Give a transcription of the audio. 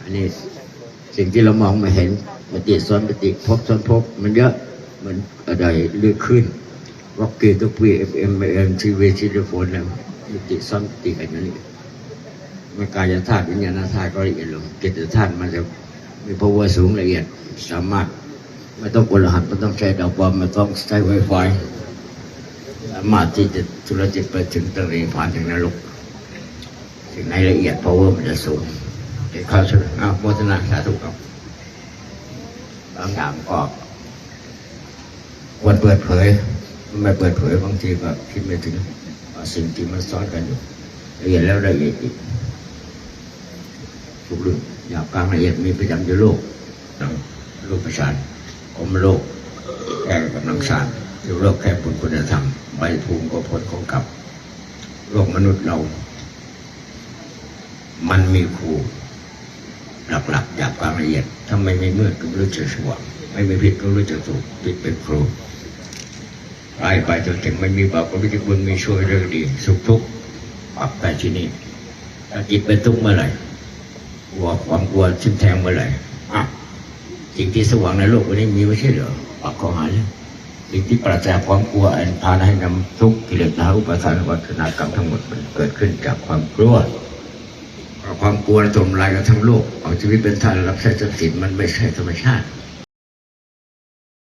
อันนี้สิ่งที่เรามองไม่เห็นปฏิซ้อนปฏิภพซ้อนภพมันเยอะมันอะไรเลือกขึ้นวอกเกอร์ทุกปีFMทีวีซิลิโฟนแล้วปฏิซ้อนปฏิกันนี่มันกายธาตุวิญญาณธาตุก็ละเอียดลงจิตธาตุมันจะมี power สูงละเอียดสามารถไม่ต้องกดรหัสไม่ต้องใช้ดาวบอมไม่ต้องใช้ Wi-Fi สามารถที่จะธุรจิตไปถึงตรีผ่านถึงนรกสิ่งในละเอียด power มันจะสูงเดี๋ยวเข้าสู่โมทนาสาธุครับบางอย่างก็ควรเปิดเผยไม่เปิดเผยบางทีก็คิดไม่ถึงสิ่งที่มันซ้อนกันอยู่ละเอียดแล้วละเอียดอีกทุกเรื่องอย่างกลางละเอียดมีประจำอยู่โลกโลกประชานกรมโลกแก่กำลังสารอยู่โลกแค่ผลคุณธรรมใบภูมิก็ผลของกรรมโลกมนุษย์เรามันมีครูหลักๆอย่างกลางละเอียดถ้าไม่มืดก็ไม่รู้จะสว่างไม่มีผิดก็รู้จะถูกผิดเป็นครูไปจนถึงไม่มีบาปก็ไม่มีบุญมีช่วยเรื่องดีสุขทุกข์ปรับไปที่นี่ถ้าจิตเป็นทุกข์เมื่อไหร่ความกลัวชิมแทงเมื่อไหร่สิ่งที่สว่างในโลกวันนี้มีไม่ใช่เหรอปากก็หายแล้วสิ่งที่ปราศจากความกลัวอันพาให้นำทุกข์กิเลสอุปทานวัฏกรรมทั้งหมดมันเกิดขึ้นจากความกลัวความกลัวทำลายกันทั้งโลกเอาชีวิตเป็นทานรับใช้ทรัพย์สินมันไม่ใช่ธรรมชาติ